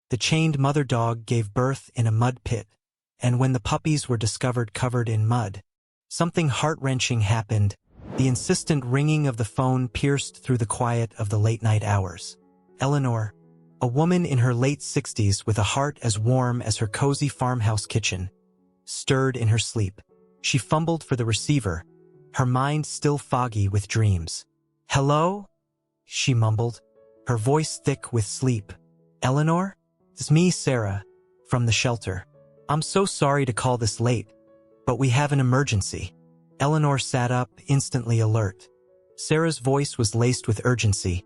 The chained mother dog gave birth in a mud pit, and when the puppies were discovered covered in mud, something heart-wrenching happened. The insistent ringing of the phone pierced through the quiet of the late-night hours. Eleanor, a woman in her late 60s with a heart as warm as her cozy farmhouse kitchen, stirred in her sleep. She fumbled for the receiver, her mind still foggy with dreams. "Hello?" she mumbled, her voice thick with sleep. "Eleanor? It's me, Sarah, from the shelter. I'm so sorry to call this late, but we have an emergency." Eleanor sat up, instantly alert. Sarah's voice was laced with urgency,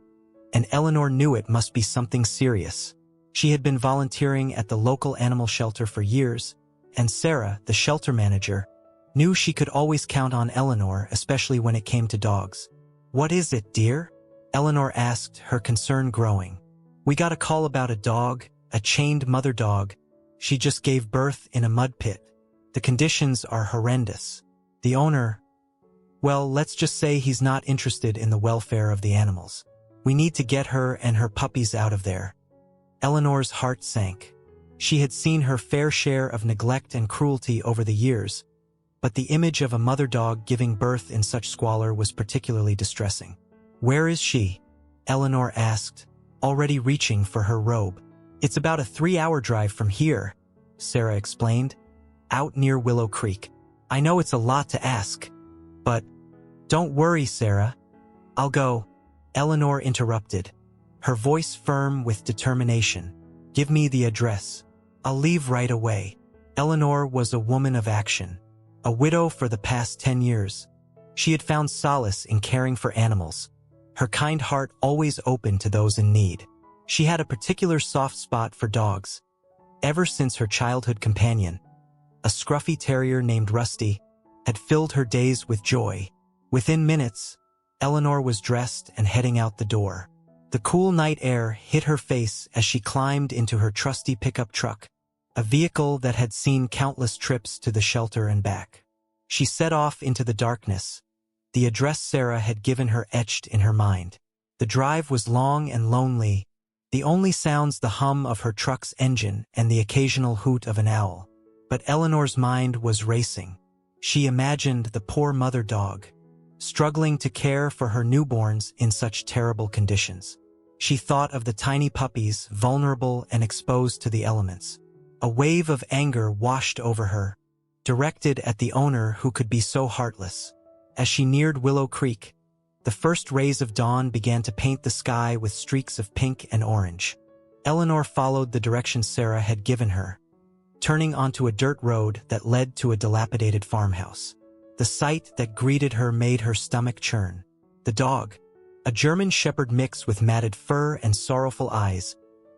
and Eleanor knew it must be something serious. She had been volunteering at the local animal shelter for years, and Sarah, the shelter manager, knew she could always count on Eleanor, especially when it came to dogs. "What is it, dear?" Eleanor asked, her concern growing. "We got a call about a dog, a chained mother dog. She just gave birth in a mud pit. The conditions are horrendous. The owner, well, let's just say he's not interested in the welfare of the animals. We need to get her and her puppies out of there." Eleanor's heart sank. She had seen her fair share of neglect and cruelty over the years, but the image of a mother dog giving birth in such squalor was particularly distressing. "Where is she?" Eleanor asked, already reaching for her robe. "It's about a 3-hour drive from here," Sarah explained, "out near Willow Creek. I know it's a lot to ask, but don't worry, Sarah. I'll go." Eleanor interrupted, her voice firm with determination. "Give me the address. I'll leave right away." Eleanor was a woman of action, a widow for the past 10 years. She had found solace in caring for animals, her kind heart always open to those in need. She had a particular soft spot for dogs. Ever since her childhood companion, a scruffy terrier named Rusty, had filled her days with joy. Within minutes, Eleanor was dressed and heading out the door. The cool night air hit her face as she climbed into her trusty pickup truck, a vehicle that had seen countless trips to the shelter and back. She set off into the darkness, the address Sarah had given her etched in her mind. The drive was long and lonely, the only sounds the hum of her truck's engine and the occasional hoot of an owl. But Eleanor's mind was racing. She imagined the poor mother dog, struggling to care for her newborns in such terrible conditions. She thought of the tiny puppies, vulnerable and exposed to the elements. A wave of anger washed over her, directed at the owner who could be so heartless. As she neared Willow Creek, the first rays of dawn began to paint the sky with streaks of pink and orange. Eleanor followed the directions Sarah had given her, turning onto a dirt road that led to a dilapidated farmhouse. The sight that greeted her made her stomach churn. The dog, a German shepherd mix with matted fur and sorrowful eyes,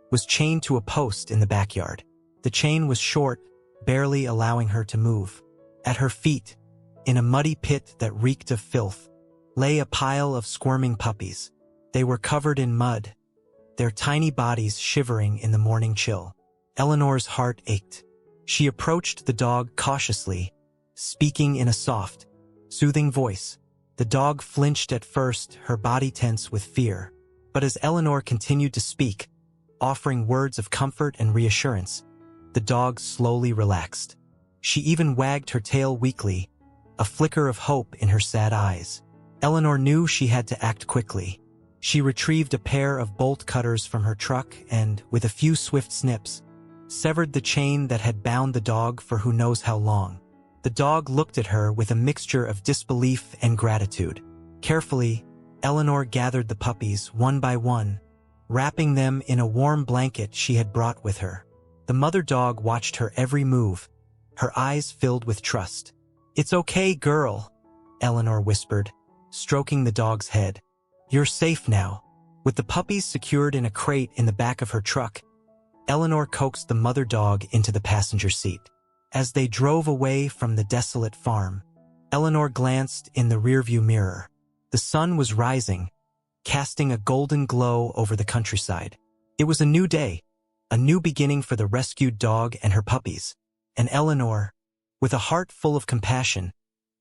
was chained to a post in the backyard. The chain was short, barely allowing her to move. At her feet, in a muddy pit that reeked of filth, lay a pile of squirming puppies. They were covered in mud, their tiny bodies shivering in the morning chill. Eleanor's heart ached. She approached the dog cautiously, speaking in a soft, soothing voice. The dog flinched at first, her body tense with fear. But as Eleanor continued to speak, offering words of comfort and reassurance, the dog slowly relaxed. She even wagged her tail weakly, a flicker of hope in her sad eyes. Eleanor knew she had to act quickly. She retrieved a pair of bolt cutters from her truck and, with a few swift snips, severed the chain that had bound the dog for who knows how long. The dog looked at her with a mixture of disbelief and gratitude. Carefully, Eleanor gathered the puppies one by one, wrapping them in a warm blanket she had brought with her. The mother dog watched her every move, her eyes filled with trust. "It's okay, girl," Eleanor whispered, stroking the dog's head. "You're safe now." With the puppies secured in a crate in the back of her truck, Eleanor coaxed the mother dog into the passenger seat. As they drove away from the desolate farm, Eleanor glanced in the rearview mirror. The sun was rising, casting a golden glow over the countryside. It was a new day, a new beginning for the rescued dog and her puppies, and Eleanor, with a heart full of compassion,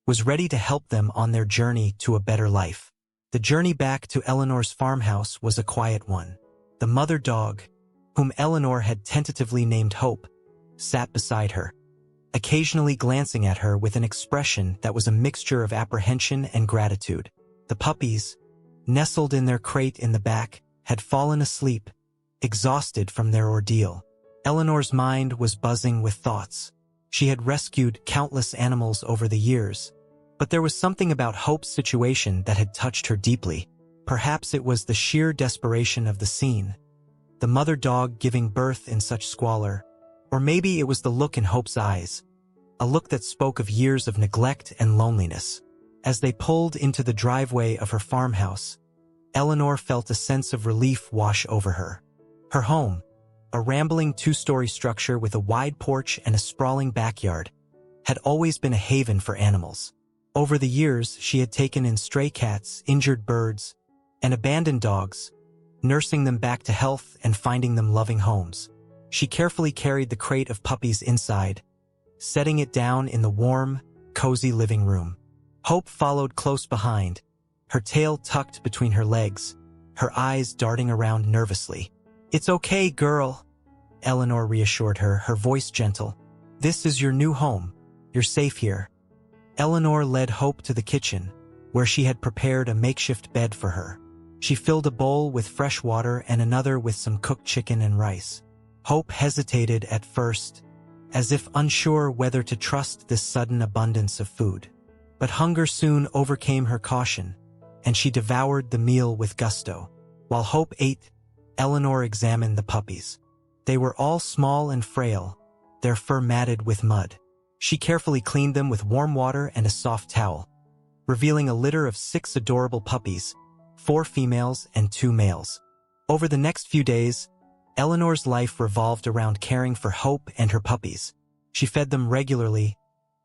was ready to help them on their journey to a better life. The journey back to Eleanor's farmhouse was a quiet one. The mother dog, whom Eleanor had tentatively named Hope, sat beside her, occasionally glancing at her with an expression that was a mixture of apprehension and gratitude. The puppies, nestled in their crate in the back, had fallen asleep, exhausted from their ordeal. Eleanor's mind was buzzing with thoughts. She had rescued countless animals over the years, but there was something about Hope's situation that had touched her deeply. Perhaps it was the sheer desperation of the scene, the mother dog giving birth in such squalor, or maybe it was the look in Hope's eyes, a look that spoke of years of neglect and loneliness. As they pulled into the driveway of her farmhouse, Eleanor felt a sense of relief wash over her. Her home, a rambling two-story structure with a wide porch and a sprawling backyard, had always been a haven for animals. Over the years, she had taken in stray cats, injured birds, and abandoned dogs, nursing them back to health and finding them loving homes. She carefully carried the crate of puppies inside, setting it down in the warm, cozy living room. Hope followed close behind, her tail tucked between her legs, her eyes darting around nervously. "It's okay, girl," Eleanor reassured her, her voice gentle. "This is your new home. You're safe here." Eleanor led Hope to the kitchen, where she had prepared a makeshift bed for her. She filled a bowl with fresh water and another with some cooked chicken and rice. Hope hesitated at first, as if unsure whether to trust this sudden abundance of food. But hunger soon overcame her caution, and she devoured the meal with gusto. While Hope ate, Eleanor examined the puppies. They were all small and frail, their fur matted with mud. She carefully cleaned them with warm water and a soft towel, revealing a litter of 6 adorable puppies, 4 females and 2 males. Over the next few days, Eleanor's life revolved around caring for Hope and her puppies. She fed them regularly,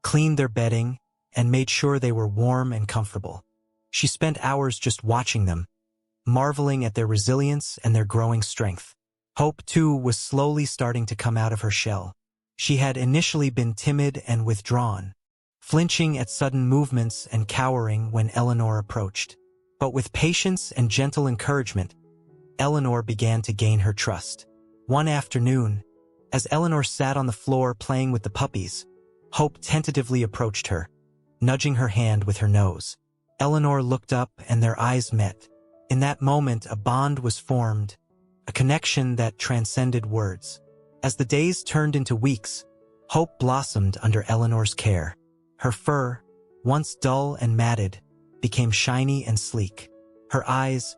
cleaned their bedding, and made sure they were warm and comfortable. She spent hours just watching them, marveling at their resilience and their growing strength. Hope, too, was slowly starting to come out of her shell. She had initially been timid and withdrawn, flinching at sudden movements and cowering when Eleanor approached. But with patience and gentle encouragement, Eleanor began to gain her trust. One afternoon, as Eleanor sat on the floor playing with the puppies, Hope tentatively approached her, nudging her hand with her nose. Eleanor looked up and their eyes met. In that moment, a bond was formed, a connection that transcended words. As the days turned into weeks, Hope blossomed under Eleanor's care. Her fur, once dull and matted, became shiny and sleek. Her eyes,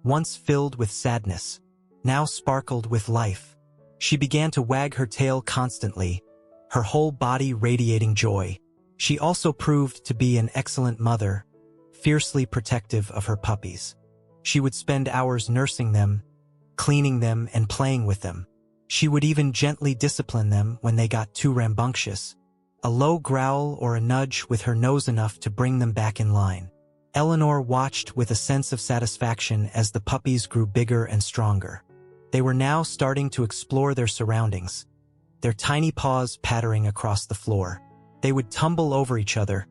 once filled with sadness, now sparkled with life. She began to wag her tail constantly, her whole body radiating joy. She also proved to be an excellent mother, fiercely protective of her puppies. She would spend hours nursing them, cleaning them, and playing with them. She would even gently discipline them when they got too rambunctious, a low growl or a nudge with her nose enough to bring them back in line. Eleanor watched with a sense of satisfaction as the puppies grew bigger and stronger. They were now starting to explore their surroundings, their tiny paws pattering across the floor. They would tumble over each other,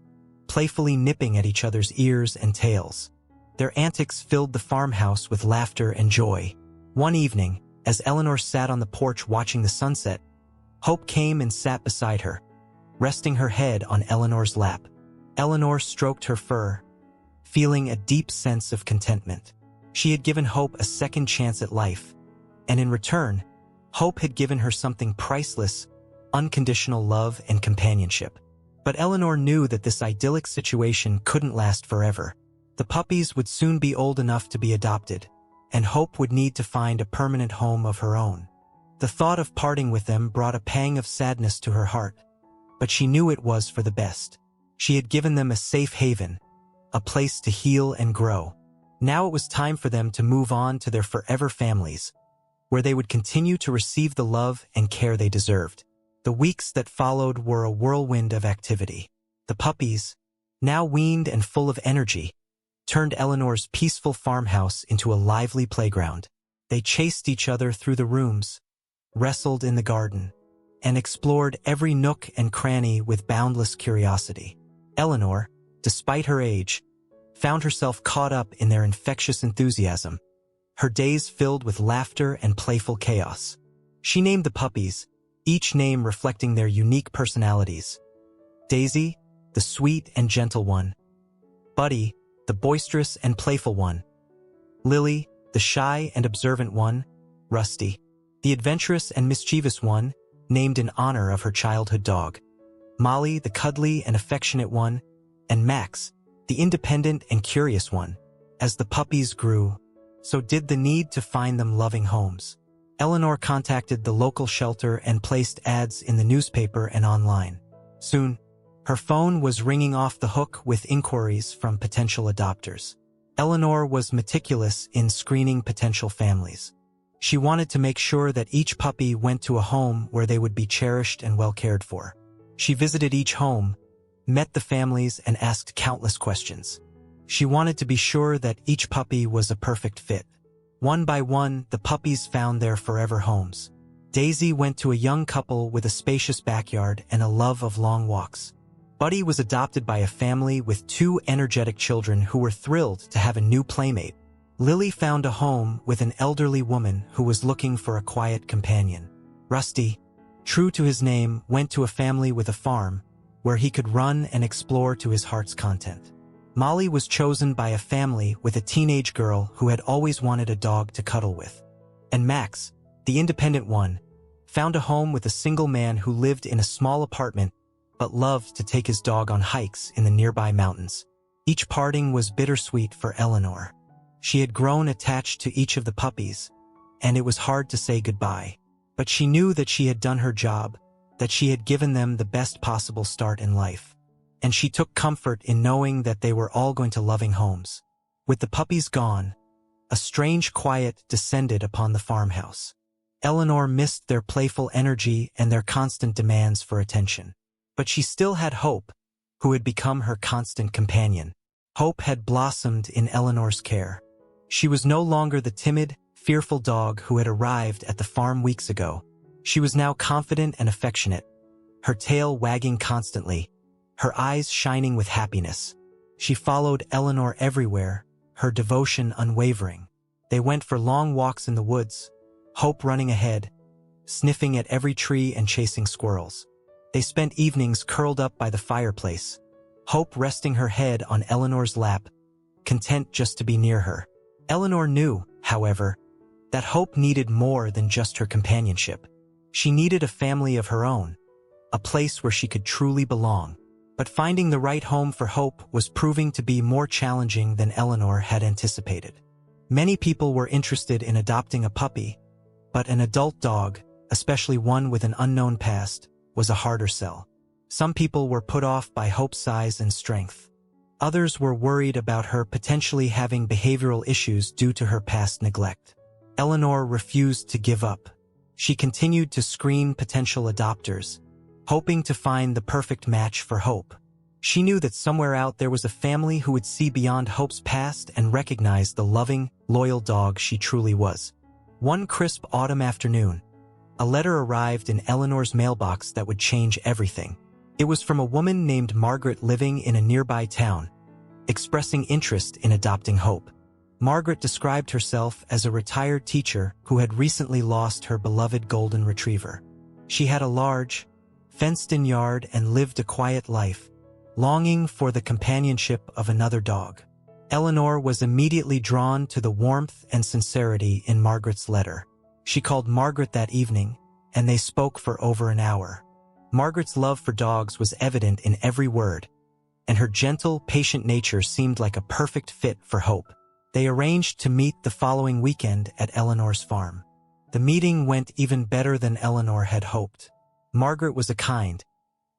playfully nipping at each other's ears and tails. Their antics filled the farmhouse with laughter and joy. One evening, as Eleanor sat on the porch watching the sunset, Hope came and sat beside her, resting her head on Eleanor's lap. Eleanor stroked her fur, feeling a deep sense of contentment. She had given Hope a second chance at life, and in return, Hope had given her something priceless, unconditional love and companionship. But Eleanor knew that this idyllic situation couldn't last forever. The puppies would soon be old enough to be adopted, and Hope would need to find a permanent home of her own. The thought of parting with them brought a pang of sadness to her heart, but she knew it was for the best. She had given them a safe haven, a place to heal and grow. Now it was time for them to move on to their forever families, where they would continue to receive the love and care they deserved. The weeks that followed were a whirlwind of activity. The puppies, now weaned and full of energy, turned Eleanor's peaceful farmhouse into a lively playground. They chased each other through the rooms, wrestled in the garden, and explored every nook and cranny with boundless curiosity. Eleanor, despite her age, found herself caught up in their infectious enthusiasm, her days filled with laughter and playful chaos. She named the puppies, each name reflecting their unique personalities. Daisy, the sweet and gentle one. Buddy, the boisterous and playful one. Lily, the shy and observant one. Rusty, the adventurous and mischievous one, named in honor of her childhood dog. Molly, the cuddly and affectionate one. And Max, the independent and curious one. As the puppies grew, so did the need to find them loving homes. Eleanor contacted the local shelter and placed ads in the newspaper and online. Soon, her phone was ringing off the hook with inquiries from potential adopters. Eleanor was meticulous in screening potential families. She wanted to make sure that each puppy went to a home where they would be cherished and well cared for. She visited each home, met the families, and asked countless questions. She wanted to be sure that each puppy was a perfect fit. One by one, the puppies found their forever homes. Daisy went to a young couple with a spacious backyard and a love of long walks. Buddy was adopted by a family with 2 energetic children who were thrilled to have a new playmate. Lily found a home with an elderly woman who was looking for a quiet companion. Rusty, true to his name, went to a family with a farm where he could run and explore to his heart's content. Molly was chosen by a family with a teenage girl who had always wanted a dog to cuddle with. And Max, the independent one, found a home with a single man who lived in a small apartment but loved to take his dog on hikes in the nearby mountains. Each parting was bittersweet for Eleanor. She had grown attached to each of the puppies, and it was hard to say goodbye. But she knew that she had done her job, that she had given them the best possible start in life. And she took comfort in knowing that they were all going to loving homes. With the puppies gone, a strange quiet descended upon the farmhouse. Eleanor missed their playful energy and their constant demands for attention. But she still had Hope, who had become her constant companion. Hope had blossomed in Eleanor's care. She was no longer the timid, fearful dog who had arrived at the farm weeks ago. She was now confident and affectionate, her tail wagging constantly, her eyes shining with happiness. She followed Eleanor everywhere, her devotion unwavering. They went for long walks in the woods, Hope running ahead, sniffing at every tree and chasing squirrels. They spent evenings curled up by the fireplace, Hope resting her head on Eleanor's lap, content just to be near her. Eleanor knew, however, that Hope needed more than just her companionship. She needed a family of her own, a place where she could truly belong. But finding the right home for Hope was proving to be more challenging than Eleanor had anticipated. Many people were interested in adopting a puppy, but an adult dog, especially one with an unknown past, was a harder sell. Some people were put off by Hope's size and strength. Others were worried about her potentially having behavioral issues due to her past neglect. Eleanor refused to give up. She continued to screen potential adopters, hoping to find the perfect match for Hope. She knew that somewhere out there was a family who would see beyond Hope's past and recognize the loving, loyal dog she truly was. One crisp autumn afternoon, a letter arrived in Eleanor's mailbox that would change everything. It was from a woman named Margaret living in a nearby town, expressing interest in adopting Hope. Margaret described herself as a retired teacher who had recently lost her beloved golden retriever. She had a large, fenced-in yard and lived a quiet life, longing for the companionship of another dog. Eleanor was immediately drawn to the warmth and sincerity in Margaret's letter. She called Margaret that evening, and they spoke for over an hour. Margaret's love for dogs was evident in every word, and her gentle, patient nature seemed like a perfect fit for Hope. They arranged to meet the following weekend at Eleanor's farm. The meeting went even better than Eleanor had hoped. Margaret was a kind,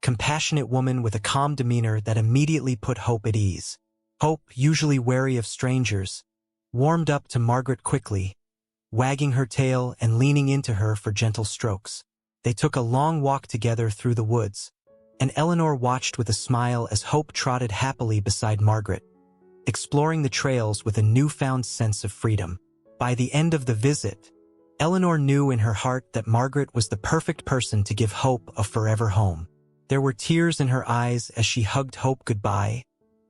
compassionate woman with a calm demeanor that immediately put Hope at ease. Hope, usually wary of strangers, warmed up to Margaret quickly, wagging her tail and leaning into her for gentle strokes. They took a long walk together through the woods, and Eleanor watched with a smile as Hope trotted happily beside Margaret, exploring the trails with a newfound sense of freedom. By the end of the visit, Eleanor knew in her heart that Margaret was the perfect person to give Hope a forever home. There were tears in her eyes as she hugged Hope goodbye,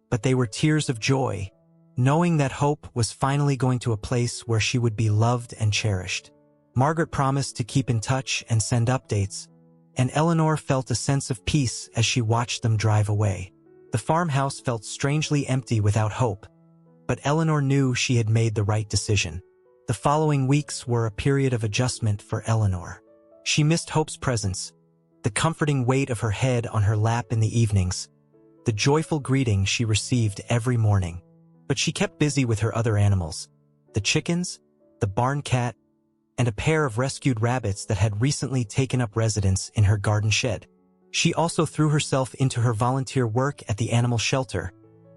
but they were tears of joy, knowing that Hope was finally going to a place where she would be loved and cherished. Margaret promised to keep in touch and send updates, and Eleanor felt a sense of peace as she watched them drive away. The farmhouse felt strangely empty without hope, but Eleanor knew she had made the right decision. The following weeks were a period of adjustment for Eleanor. She missed Hope's presence, the comforting weight of her head on her lap in the evenings, the joyful greeting she received every morning. But she kept busy with her other animals, the chickens, the barn cat, and a pair of rescued rabbits that had recently taken up residence in her garden shed. She also threw herself into her volunteer work at the animal shelter,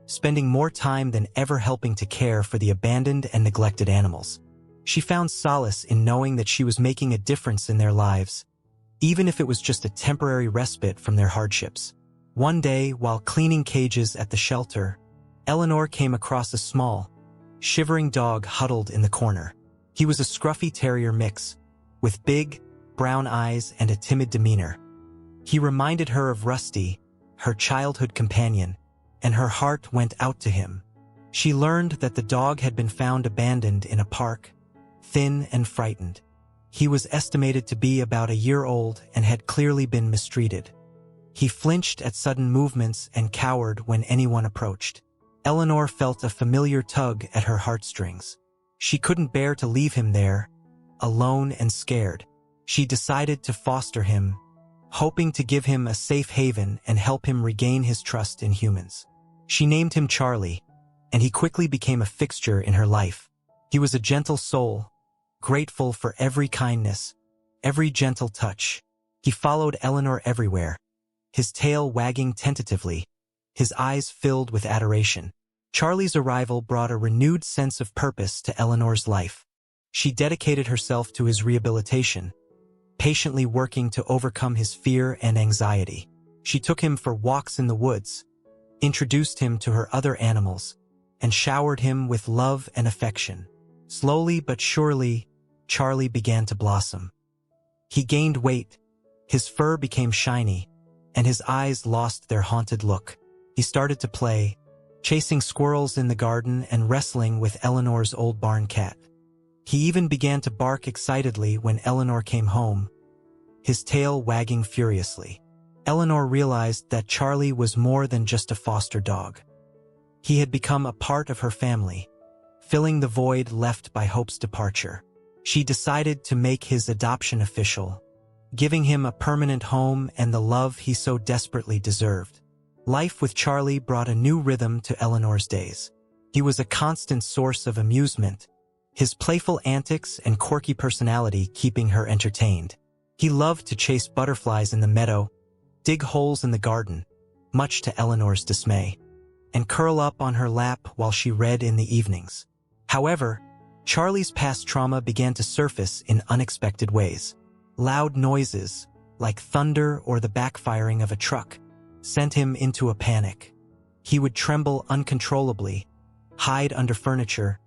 spending more time than ever helping to care for the abandoned and neglected animals. She found solace in knowing that she was making a difference in their lives, even if it was just a temporary respite from their hardships. One day, while cleaning cages at the shelter, Eleanor came across a small, shivering dog huddled in the corner. He was a scruffy terrier mix, with big, brown eyes and a timid demeanor. He reminded her of Rusty, her childhood companion, and her heart went out to him. She learned that the dog had been found abandoned in a park, thin and frightened. He was estimated to be about a year old and had clearly been mistreated. He flinched at sudden movements and cowered when anyone approached. Eleanor felt a familiar tug at her heartstrings. She couldn't bear to leave him there, alone and scared. She decided to foster him, hoping to give him a safe haven and help him regain his trust in humans. She named him Charlie, and he quickly became a fixture in her life. He was a gentle soul, grateful for every kindness, every gentle touch. He followed Eleanor everywhere, his tail wagging tentatively, his eyes filled with adoration. Charlie's arrival brought a renewed sense of purpose to Eleanor's life. She dedicated herself to his rehabilitation, patiently working to overcome his fear and anxiety. She took him for walks in the woods, introduced him to her other animals, and showered him with love and affection. Slowly but surely, Charlie began to blossom. He gained weight, his fur became shiny, and his eyes lost their haunted look. He started to play, chasing squirrels in the garden and wrestling with Eleanor's old barn cat. He even began to bark excitedly when Eleanor came home, his tail wagging furiously. Eleanor realized that Charlie was more than just a foster dog. He had become a part of her family, filling the void left by Hope's departure. She decided to make his adoption official, giving him a permanent home and the love he so desperately deserved. Life with Charlie brought a new rhythm to Eleanor's days. He was a constant source of amusement, his playful antics and quirky personality keeping her entertained. He loved to chase butterflies in the meadow, dig holes in the garden, much to Eleanor's dismay, and curl up on her lap while she read in the evenings. However, Charlie's past trauma began to surface in unexpected ways. Loud noises, like thunder or the backfiring of a truck, sent him into a panic. He would tremble uncontrollably, hide under furniture,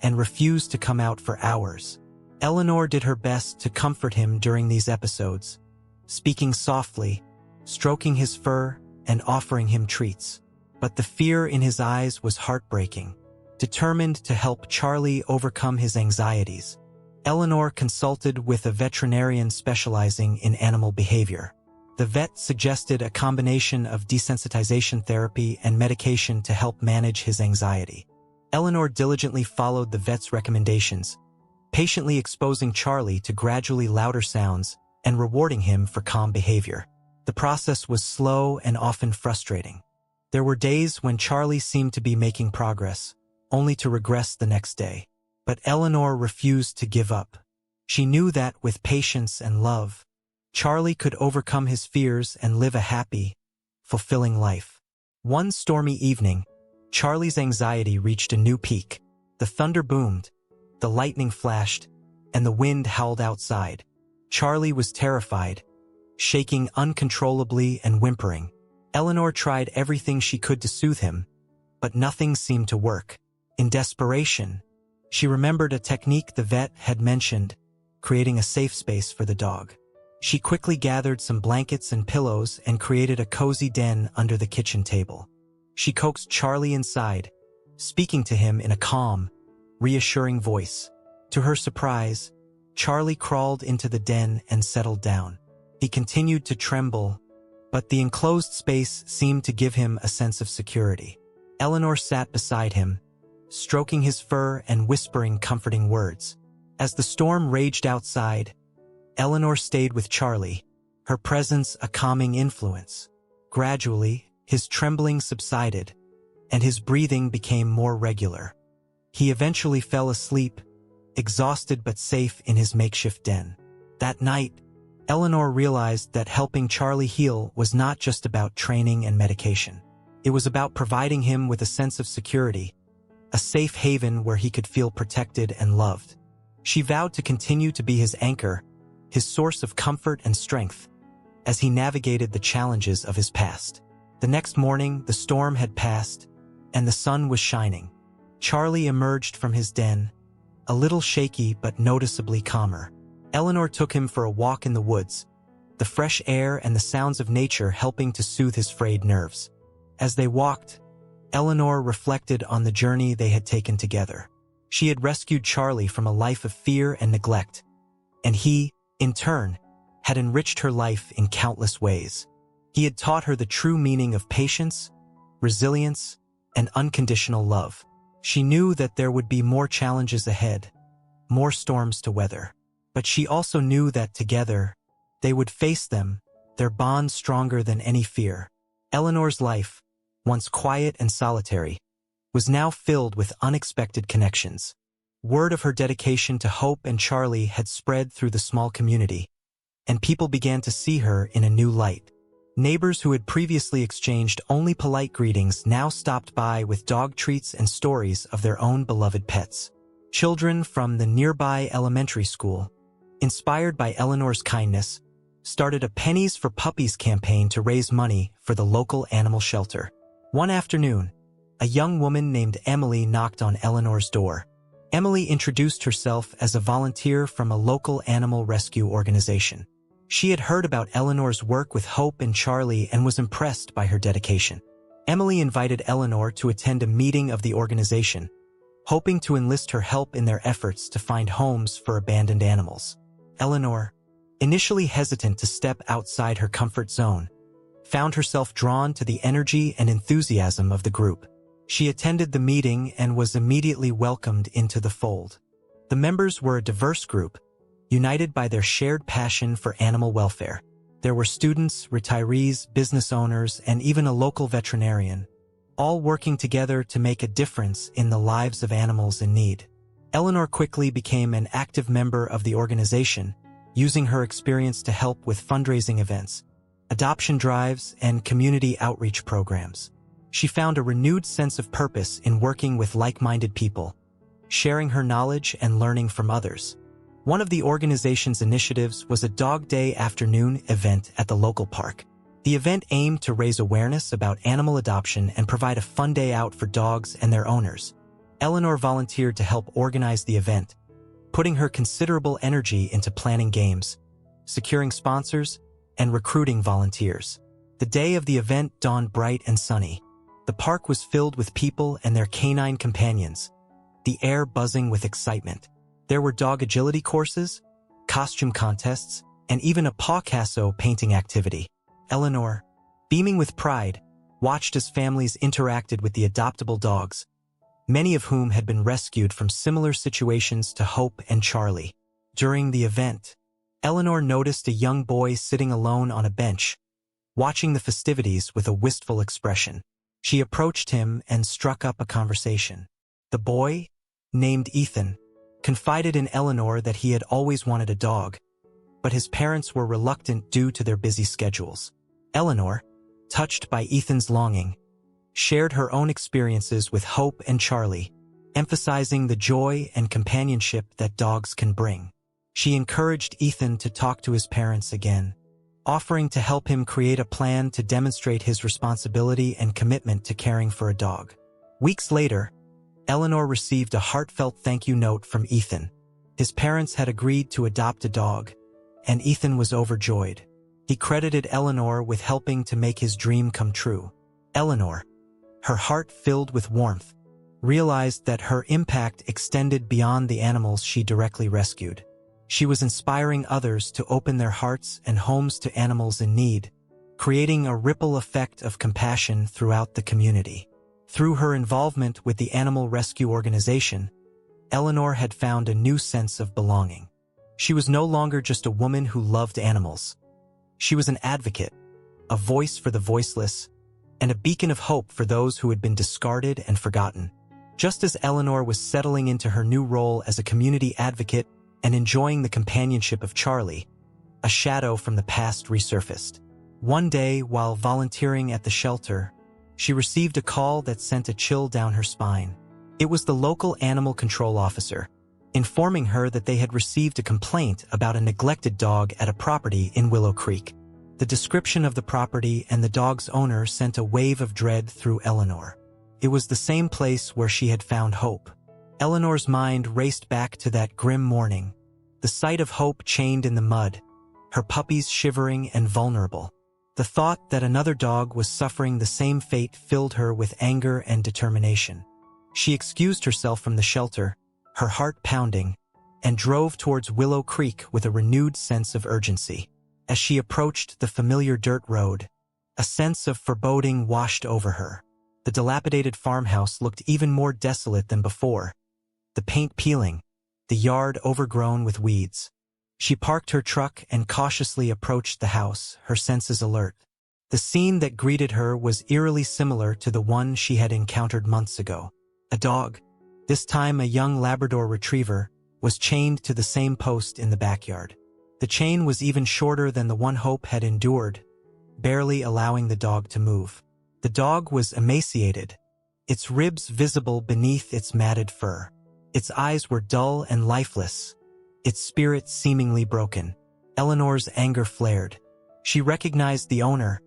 and refuse to come out for hours. Eleanor did her best to comfort him during these episodes, speaking softly, stroking his fur, and offering him treats. But the fear in his eyes was heartbreaking. Determined to help Charlie overcome his anxieties, Eleanor consulted with a veterinarian specializing in animal behavior. The vet suggested a combination of desensitization therapy and medication to help manage his anxiety. Eleanor diligently followed the vet's recommendations, patiently exposing Charlie to gradually louder sounds and rewarding him for calm behavior. The process was slow and often frustrating. There were days when Charlie seemed to be making progress, only to regress the next day. But Eleanor refused to give up. She knew that with patience and love, Charlie could overcome his fears and live a happy, fulfilling life. One stormy evening, Charlie's anxiety reached a new peak. The thunder boomed, the lightning flashed, and the wind howled outside. Charlie was terrified, shaking uncontrollably and whimpering. Eleanor tried everything she could to soothe him, but nothing seemed to work. In desperation, she remembered a technique the vet had mentioned, creating a safe space for the dog. She quickly gathered some blankets and pillows and created a cozy den under the kitchen table. She coaxed Charlie inside, speaking to him in a calm, reassuring voice. To her surprise, Charlie crawled into the den and settled down. He continued to tremble, but the enclosed space seemed to give him a sense of security. Eleanor sat beside him, stroking his fur and whispering comforting words. As the storm raged outside, Eleanor stayed with Charlie, her presence a calming influence. Gradually, his trembling subsided, and his breathing became more regular. He eventually fell asleep, exhausted but safe in his makeshift den. That night, Eleanor realized that helping Charlie heal was not just about training and medication. It was about providing him with a sense of security, a safe haven where he could feel protected and loved. She vowed to continue to be his anchor, his source of comfort and strength, as he navigated the challenges of his past. The next morning, the storm had passed, and the sun was shining. Charlie emerged from his den, a little shaky but noticeably calmer. Eleanor took him for a walk in the woods, the fresh air and the sounds of nature helping to soothe his frayed nerves. As they walked, Eleanor reflected on the journey they had taken together. She had rescued Charlie from a life of fear and neglect, and he, in turn, had enriched her life in countless ways. He had taught her the true meaning of patience, resilience, and unconditional love. She knew that there would be more challenges ahead, more storms to weather. But she also knew that together, they would face them, their bond stronger than any fear. Eleanor's life, once quiet and solitary, was now filled with unexpected connections. Word of her dedication to Hope and Charlie had spread through the small community, and people began to see her in a new light. Neighbors who had previously exchanged only polite greetings now stopped by with dog treats and stories of their own beloved pets. Children from the nearby elementary school, inspired by Eleanor's kindness, started a Pennies for Puppies campaign to raise money for the local animal shelter. One afternoon, a young woman named Emily knocked on Eleanor's door. Emily introduced herself as a volunteer from a local animal rescue organization. She had heard about Eleanor's work with Hope and Charlie and was impressed by her dedication. Emily invited Eleanor to attend a meeting of the organization, hoping to enlist her help in their efforts to find homes for abandoned animals. Eleanor, initially hesitant to step outside her comfort zone, found herself drawn to the energy and enthusiasm of the group. She attended the meeting and was immediately welcomed into the fold. The members were a diverse group, united by their shared passion for animal welfare. There were students, retirees, business owners, and even a local veterinarian, all working together to make a difference in the lives of animals in need. Eleanor quickly became an active member of the organization, using her experience to help with fundraising events, adoption drives, and community outreach programs. She found a renewed sense of purpose in working with like-minded people, sharing her knowledge and learning from others. One of the organization's initiatives was a Dog Day afternoon event at the local park. The event aimed to raise awareness about animal adoption and provide a fun day out for dogs and their owners. Eleanor volunteered to help organize the event, putting her considerable energy into planning games, securing sponsors, and recruiting volunteers. The day of the event dawned bright and sunny. The park was filled with people and their canine companions, the air buzzing with excitement. There were dog agility courses, costume contests, and even a Picasso painting activity. Eleanor, beaming with pride, watched as families interacted with the adoptable dogs, many of whom had been rescued from similar situations to Hope and Charlie. During the event, Eleanor noticed a young boy sitting alone on a bench, watching the festivities with a wistful expression. She approached him and struck up a conversation. The boy, named Ethan, confided in Eleanor that he had always wanted a dog, but his parents were reluctant due to their busy schedules. Eleanor, touched by Ethan's longing, shared her own experiences with Hope and Charlie, emphasizing the joy and companionship that dogs can bring. She encouraged Ethan to talk to his parents again, offering to help him create a plan to demonstrate his responsibility and commitment to caring for a dog. Weeks later, Eleanor received a heartfelt thank you note from Ethan. His parents had agreed to adopt a dog, and Ethan was overjoyed. He credited Eleanor with helping to make his dream come true. Eleanor, her heart filled with warmth, realized that her impact extended beyond the animals she directly rescued. She was inspiring others to open their hearts and homes to animals in need, creating a ripple effect of compassion throughout the community. Through her involvement with the animal rescue organization, Eleanor had found a new sense of belonging. She was no longer just a woman who loved animals. She was an advocate, a voice for the voiceless, and a beacon of hope for those who had been discarded and forgotten. Just as Eleanor was settling into her new role as a community advocate and enjoying the companionship of Charlie, a shadow from the past resurfaced. One day, while volunteering at the shelter, she received a call that sent a chill down her spine. It was the local animal control officer, informing her that they had received a complaint about a neglected dog at a property in Willow Creek. The description of the property and the dog's owner sent a wave of dread through Eleanor. It was the same place where she had found hope. Eleanor's mind raced back to that grim morning, the sight of Hope chained in the mud, her puppies shivering and vulnerable. The thought that another dog was suffering the same fate filled her with anger and determination. She excused herself from the shelter, her heart pounding, and drove towards Willow Creek with a renewed sense of urgency. As she approached the familiar dirt road, a sense of foreboding washed over her. The dilapidated farmhouse looked even more desolate than before, the paint peeling, the yard overgrown with weeds. She parked her truck and cautiously approached the house, her senses alert. The scene that greeted her was eerily similar to the one she had encountered months ago. A dog, this time a young Labrador retriever, was chained to the same post in the backyard. The chain was even shorter than the one Hope had endured, barely allowing the dog to move. The dog was emaciated, its ribs visible beneath its matted fur. Its eyes were dull and lifeless, its spirit seemingly broken. Eleanor's anger flared. She recognized the owner,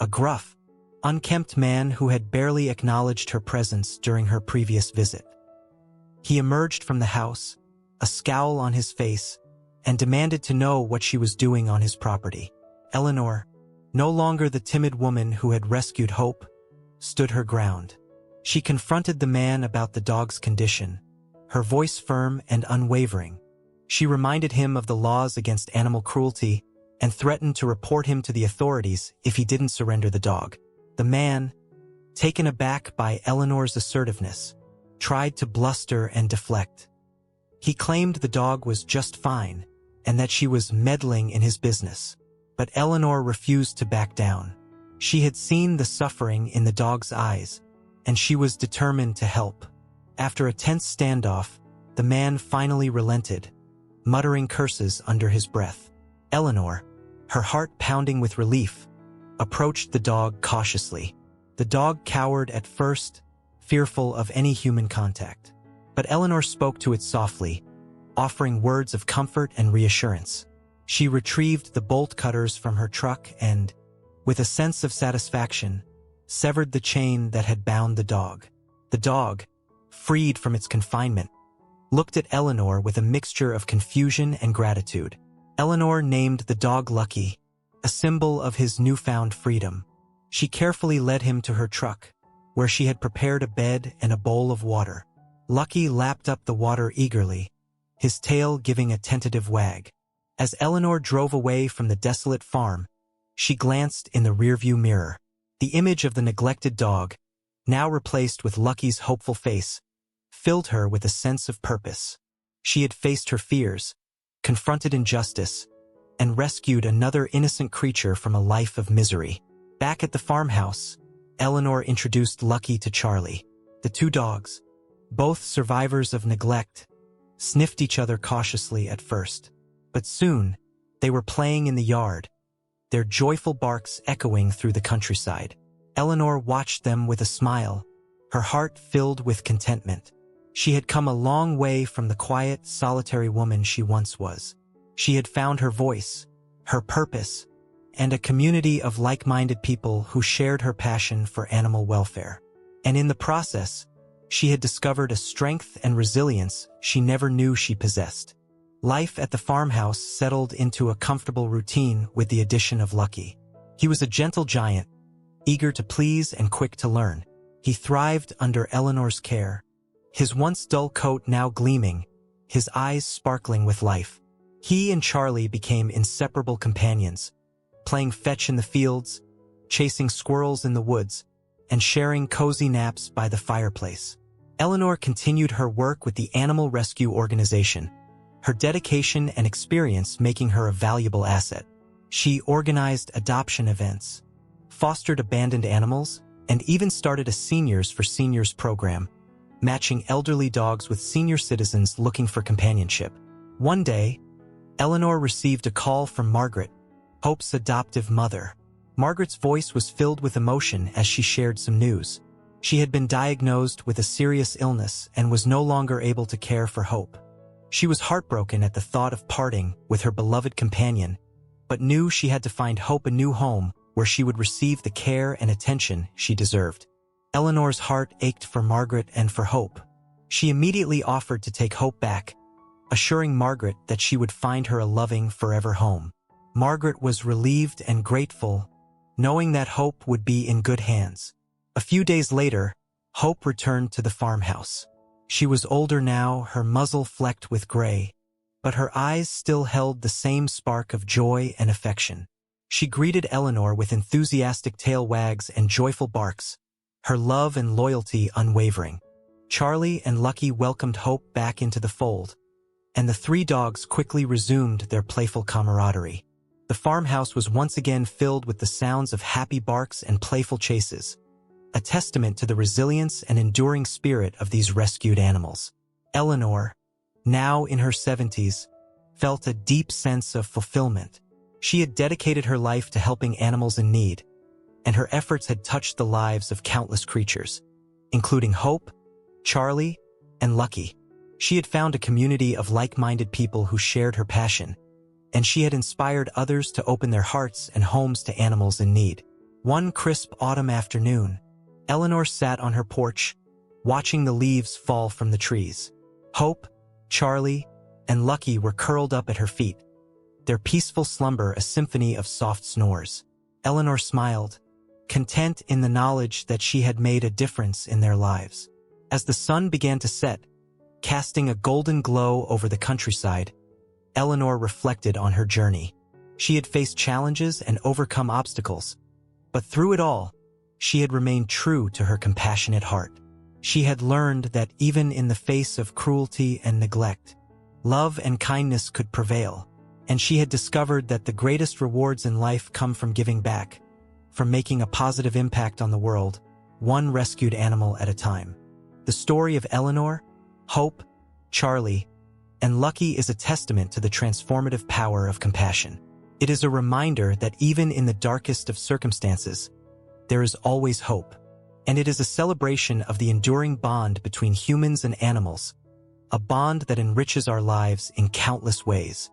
a gruff, unkempt man who had barely acknowledged her presence during her previous visit. He emerged from the house, a scowl on his face, and demanded to know what she was doing on his property. Eleanor, no longer the timid woman who had rescued Hope, stood her ground. She confronted the man about the dog's condition, her voice firm and unwavering. She reminded him of the laws against animal cruelty and threatened to report him to the authorities if he didn't surrender the dog. The man, taken aback by Eleanor's assertiveness, tried to bluster and deflect. He claimed the dog was just fine and that she was meddling in his business. But Eleanor refused to back down. She had seen the suffering in the dog's eyes, and she was determined to help. After a tense standoff, the man finally relented, muttering curses under his breath. Eleanor, her heart pounding with relief, approached the dog cautiously. The dog cowered at first, fearful of any human contact. But Eleanor spoke to it softly, offering words of comfort and reassurance. She retrieved the bolt cutters from her truck and, with a sense of satisfaction, severed the chain that had bound the dog. The dog, freed from its confinement, looked at Eleanor with a mixture of confusion and gratitude. Eleanor named the dog Lucky, a symbol of his newfound freedom. She carefully led him to her truck, where she had prepared a bed and a bowl of water. Lucky lapped up the water eagerly, his tail giving a tentative wag. As Eleanor drove away from the desolate farm, she glanced in the rearview mirror. The image of the neglected dog, now replaced with Lucky's hopeful face, filled her with a sense of purpose. She had faced her fears, confronted injustice, and rescued another innocent creature from a life of misery. Back at the farmhouse, Eleanor introduced Lucky to Charlie. The two dogs, both survivors of neglect, sniffed each other cautiously at first. But soon, they were playing in the yard, their joyful barks echoing through the countryside. Eleanor watched them with a smile, her heart filled with contentment. She had come a long way from the quiet, solitary woman she once was. She had found her voice, her purpose, and a community of like-minded people who shared her passion for animal welfare. And in the process, she had discovered a strength and resilience she never knew she possessed. Life at the farmhouse settled into a comfortable routine with the addition of Lucky. He was a gentle giant, eager to please and quick to learn. He thrived under Eleanor's care, his once dull coat now gleaming, his eyes sparkling with life. He and Charlie became inseparable companions, playing fetch in the fields, chasing squirrels in the woods, and sharing cozy naps by the fireplace. Eleanor continued her work with the animal rescue organization, her dedication and experience making her a valuable asset. She organized adoption events, fostered abandoned animals, and even started a Seniors for Seniors program, matching elderly dogs with senior citizens looking for companionship. One day, Eleanor received a call from Margaret, Hope's adoptive mother. Margaret's voice was filled with emotion as she shared some news. She had been diagnosed with a serious illness and was no longer able to care for Hope. She was heartbroken at the thought of parting with her beloved companion, but knew she had to find Hope a new home where she would receive the care and attention she deserved. Eleanor's heart ached for Margaret and for Hope. She immediately offered to take Hope back, assuring Margaret that she would find her a loving, forever home. Margaret was relieved and grateful, knowing that Hope would be in good hands. A few days later, Hope returned to the farmhouse. She was older now, her muzzle flecked with gray, but her eyes still held the same spark of joy and affection. She greeted Eleanor with enthusiastic tail wags and joyful barks, her love and loyalty unwavering. Charlie and Lucky welcomed Hope back into the fold, and the three dogs quickly resumed their playful camaraderie. The farmhouse was once again filled with the sounds of happy barks and playful chases, a testament to the resilience and enduring spirit of these rescued animals. Eleanor, now in her 70s, felt a deep sense of fulfillment. She had dedicated her life to helping animals in need, and her efforts had touched the lives of countless creatures, including Hope, Charlie, and Lucky. She had found a community of like-minded people who shared her passion, and she had inspired others to open their hearts and homes to animals in need. One crisp autumn afternoon, Eleanor sat on her porch, watching the leaves fall from the trees. Hope, Charlie, and Lucky were curled up at her feet, their peaceful slumber a symphony of soft snores. Eleanor smiled, content in the knowledge that she had made a difference in their lives. As the sun began to set, casting a golden glow over the countryside, Eleanor reflected on her journey. She had faced challenges and overcome obstacles, but through it all, she had remained true to her compassionate heart. She had learned that even in the face of cruelty and neglect, love and kindness could prevail, and she had discovered that the greatest rewards in life come from giving back, from making a positive impact on the world, one rescued animal at a time. The story of Eleanor, Hope, Charlie, and Lucky is a testament to the transformative power of compassion. It is a reminder that even in the darkest of circumstances, there is always hope, and it is a celebration of the enduring bond between humans and animals, a bond that enriches our lives in countless ways.